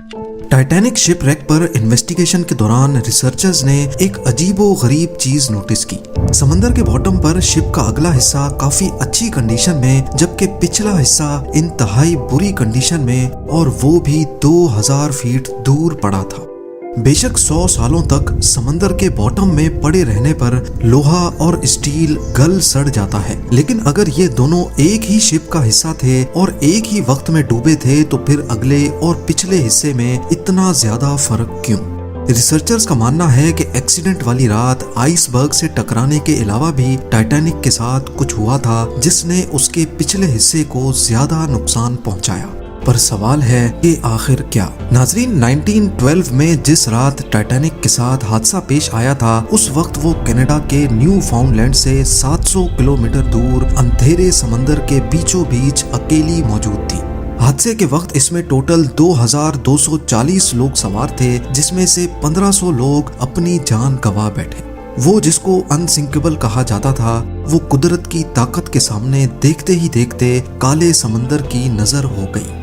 Titanic shipwreck पर investigation के दौरान रिसर्चर्स ने एक अजीबो गरीब चीज नोटिस की। समंदर के बॉटम पर शिप का अगला हिस्सा काफी अच्छी कंडीशन में, जबकि पिछला हिस्सा इंतहाई बुरी कंडीशन में, और वो भी 2000 फीट दूर पड़ा था। बेशक 100 सालों तक समंदर के बॉटम में पड़े रहने पर लोहा और स्टील गल सड़ जाता है, लेकिन अगर ये दोनों एक ही शिप का हिस्सा थे और एक ही वक्त में डूबे थे तो फिर अगले और पिछले हिस्से में इतना ज्यादा फर्क क्यों? रिसर्चर्स का मानना है कि एक्सीडेंट वाली रात आइसबर्ग से टकराने के अलावा भी टाइटैनिक के साथ कुछ हुआ था जिसने उसके पिछले हिस्से को ज्यादा नुकसान पहुंचाया। पर सवाल है कि आखिर क्या? नाजरीन, 1912 में जिस रात टाइटैनिक के साथ हादसा पेश आया था, उस वक्त वो कनाडा के न्यू फाउंडलैंड से 700 किलोमीटर दूर अंधेरे समंदर के बीचों बीच अकेली मौजूद थी। हादसे के वक्त इसमें टोटल 2240 लोग सवार थे, जिसमें से 1500 लोग अपनी जान गंवा बैठे। वो जिसको अनसिंकेबल कहा जाता था, वो कुदरत की ताकत के सामने देखते ही देखते काले समंदर की नजर हो गई।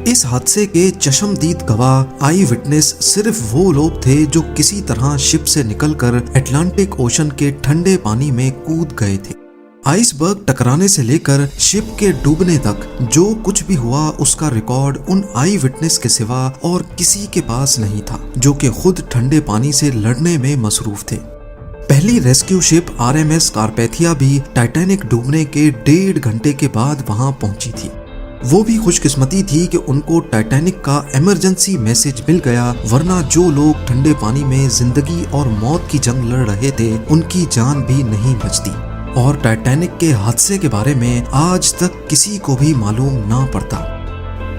इस हादसे के चश्मदीद गवाह आई विटनेस सिर्फ वो लोग थे जो किसी तरह शिप से निकलकर अटलांटिक ओशन के ठंडे पानी में कूद गए थे। आइसबर्ग टकराने से लेकर शिप के डूबने तक जो कुछ भी हुआ उसका रिकॉर्ड उन आई विटनेस के सिवा और किसी के पास नहीं था, जो कि खुद ठंडे पानी से लड़ने में मसरूफ थे। पहली रेस्क्यू शिप RMS कारपैथिया भी टाइटैनिक डूबने के 1.5 घंटे के बाद वहां पहुंची थी। वो भी खुशकिस्मती थी कि उनको टाइटैनिक का इमरजेंसी मैसेज मिल गया, वरना जो लोग ठंडे पानी में जिंदगी और मौत की जंग लड़ रहे थे उनकी जान भी नहीं बचती। और टाइटैनिक के हादसे के बारे में आज तक किसी को भी मालूम ना पड़ता।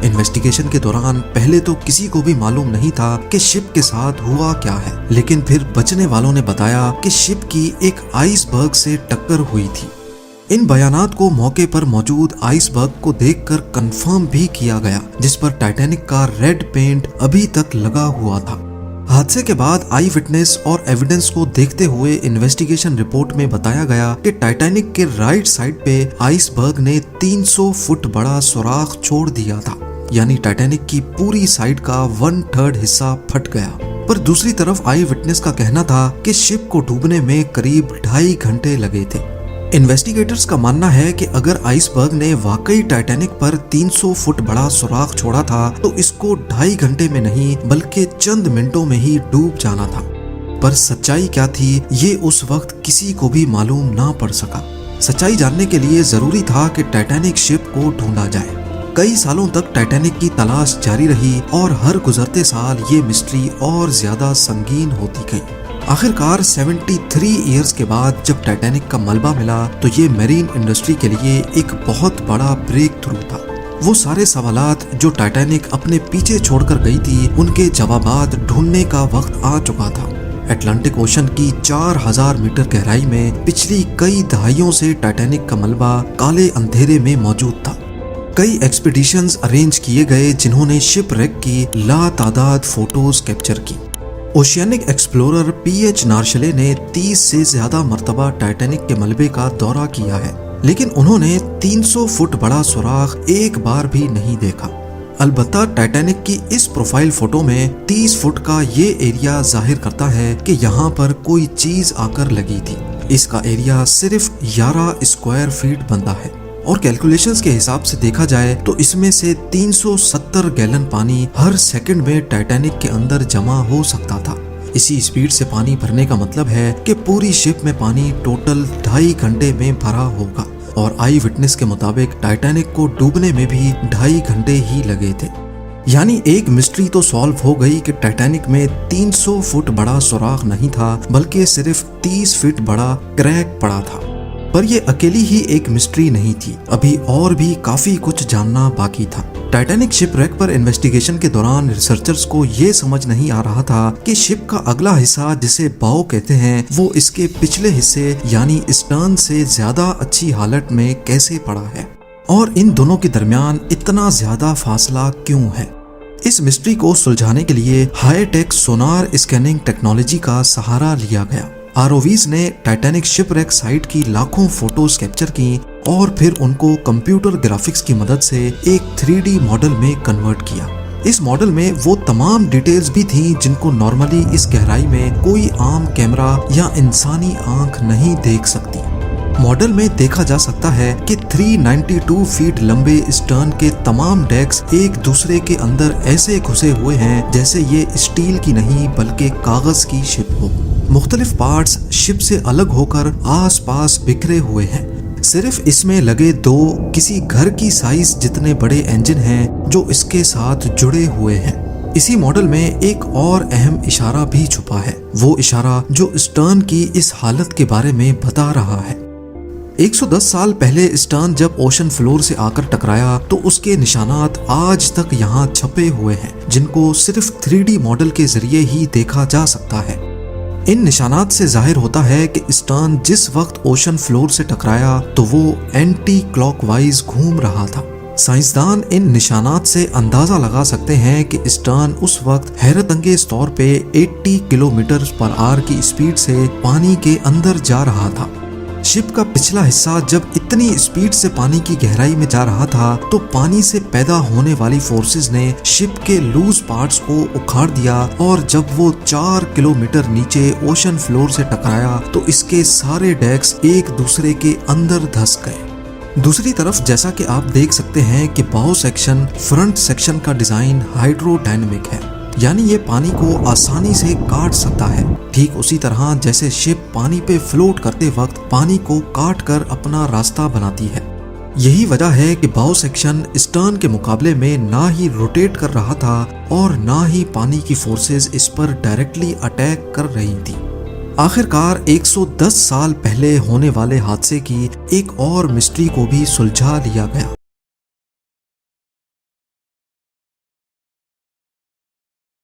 इन्वेस्टिगेशन के दौरान पहले तो किसी को भी मालूम नहीं था कि शिप के साथ हुआ क्या है, लेकिन फिर बचने वालों ने बताया कि शिप की एक आइसबर्ग से टक्कर हुई थी। इन बयानात को मौके पर मौजूद आइसबर्ग को देखकर कंफर्म भी किया गया, जिस पर टाइटैनिक का रेड पेंट अभी तक लगा हुआ था। हादसे के बाद आई विटनेस और एविडेंस को देखते हुए इन्वेस्टिगेशन रिपोर्ट में बताया गया कि टाइटैनिक के राइट साइड पे आइसबर्ग ने 300 फुट बड़ा सुराख छोड़ दिया था, यानी टाइटैनिक की पूरी साइड का 1/3 हिस्सा फट गया। पर दूसरी तरफ आई विटनेस का कहना था कि शिप को डूबने में करीब 2.5 घंटे लगे थे। इन्वेस्टिगेटर्स का मानना है कि अगर आइसबर्ग ने वाकई टाइटैनिक पर 300 फुट बड़ा सुराख छोड़ा था तो इसको 2.5 घंटे में नहीं बल्कि चंद मिनटों में ही डूब जाना था। पर सच्चाई क्या थी ये उस वक्त किसी को भी मालूम ना पड़ सका। सच्चाई जानने के लिए जरूरी था कि टाइटैनिक शिप को ढूंढा जाए। कई सालों तक टाइटैनिक की तलाश जारी रही और हर गुजरते साल ये मिस्ट्री और ज्यादा संगीन होती गई। आखिरकार 73 इयर्स के बाद जब टाइटैनिक का मलबा मिला तो ये मैरीन इंडस्ट्री के लिए एक बहुत बड़ा ब्रेक थ्रू था। वो सारे सवालात जो टाइटैनिक अपने पीछे छोड़कर गई थी, उनके जवाबात ढूंढने का वक्त आ चुका था। अटलांटिक ओशन की 4000 मीटर गहराई में पिछली कई दहाइयों से टाइटैनिक का मलबा काले अंधेरे में मौजूद था। कई एक्सपीडिशंस अरेंज किए गए जिन्होंने शिपरेक की लातादाद फोटोज कैप्चर की। ओशियानिक एक्सप्लोरर PH नार्शले ने 30 से ज्यादा मर्तबा टाइटैनिक के मलबे का दौरा किया है, लेकिन उन्होंने 300 फुट बड़ा सुराख एक बार भी नहीं देखा। अलबत्ता टाइटैनिक की इस प्रोफाइल फोटो में 30 फुट का ये एरिया जाहिर करता है कि यहाँ पर कोई चीज आकर लगी थी। इसका एरिया सिर्फ 11 स्क्वायर फीट बनता है और कैलकुलेशंस के हिसाब से देखा जाए तो इसमें से 370 गैलन पानी हर सेकंड में टाइटैनिक के अंदर जमा हो सकता था। इसी स्पीड से पानी भरने का मतलब है कि पूरी शिप में पानी टोटल 2.5 घंटे में भरा होगा। और आई विटनेस के मुताबिक टाइटैनिक को डूबने में भी 2.5 घंटे ही लगे थे। यानी एक मिस्ट्री तो सॉल्व हो गई कि टाइटैनिक में 300 फुट बड़ा सुराख नहीं था बल्कि सिर्फ 30 फीट बड़ा क्रैक पड़ा था। पर ये अकेली ही एक मिस्ट्री नहीं थी, अभी और भी काफी कुछ जानना बाकी था। टाइटैनिक शिपरेक पर इन्वेस्टिगेशन के दौरान रिसर्चर्स को ये समझ नहीं आ रहा था कि शिप का अगला हिस्सा जिसे बाव कहते हैं वो इसके पिछले हिस्से यानी स्टर्न से ज्यादा अच्छी हालत में कैसे पड़ा है और इन दोनों के दरमियान इतना ज्यादा फासला क्यों है। इस मिस्ट्री को सुलझाने के लिए हाईटेक सोनार स्कैनिंग टेक्नोलॉजी का सहारा लिया गया। ROVs ने टाइटैनिक शिपरेक साइट की लाखों फोटोज कैप्चर की और फिर उनको कंप्यूटर ग्राफिक्स की मदद से एक 3D मॉडल में कन्वर्ट किया। इस मॉडल में वो तमाम डिटेल्स भी थीं जिनको नॉर्मली इस गहराई में कोई आम कैमरा या इंसानी आंख नहीं देख सकती। मॉडल में देखा जा सकता है कि 392 फीट लंबे स्टर्न के तमाम डेक्स एक दूसरे के अंदर ऐसे घुसे हुए हैं जैसे ये स्टील की नहीं बल्कि कागज की शिप हो। मुख्तलिफ पार्ट्स शिप से अलग होकर आस पास बिखरे हुए हैं। सिर्फ इसमें लगे दो किसी घर की साइज जितने बड़े इंजन हैं जो इसके साथ जुड़े हुए हैं। इसी मॉडल में एक और अहम इशारा भी छुपा है, वो इशारा जो स्टर्न की इस हालत के बारे में बता रहा है। 110 साल पहले स्टर्न जब ओशन फ्लोर से आकर टकराया तो उसके निशानात आज तक यहाँ छपे हुए हैं, जिनको सिर्फ 3D मॉडल के जरिए ही देखा जा सकता है। इन निशानात से जाहिर होता है कि स्टर्न जिस वक्त ओशन फ्लोर से टकराया तो वो एंटी क्लॉकवाइज घूम रहा था। साइंसदान इन निशानात से अंदाजा लगा सकते हैं कि स्टर्न उस वक्त हैरत अंगेज तौर पे 80 किलोमीटर पर आवर की स्पीड से पानी के अंदर जा रहा था। शिप का पिछला हिस्सा जब इतनी स्पीड से पानी की गहराई में जा रहा था तो पानी से पैदा होने वाली फोर्सेस ने शिप के लूज पार्ट्स को उखाड़ दिया और जब वो 4 किलोमीटर नीचे ओशन फ्लोर से टकराया तो इसके सारे डेक्स एक दूसरे के अंदर धंस गए। दूसरी तरफ जैसा कि आप देख सकते हैं कि बाउ सेक्शन फ्रंट सेक्शन का डिजाइन हाइड्रोडायनेमिक है, यानी ये पानी को आसानी से काट सकता है, ठीक उसी तरह जैसे शिप पानी पे फ्लोट करते वक्त पानी को काट कर अपना रास्ता बनाती है। यही वजह है कि बाउ सेक्शन स्टर्न के मुकाबले में ना ही रोटेट कर रहा था और ना ही पानी की फोर्सेस इस पर डायरेक्टली अटैक कर रही थी। आखिरकार 110 साल पहले होने वाले हादसे की एक और मिस्ट्री को भी सुलझा लिया गया।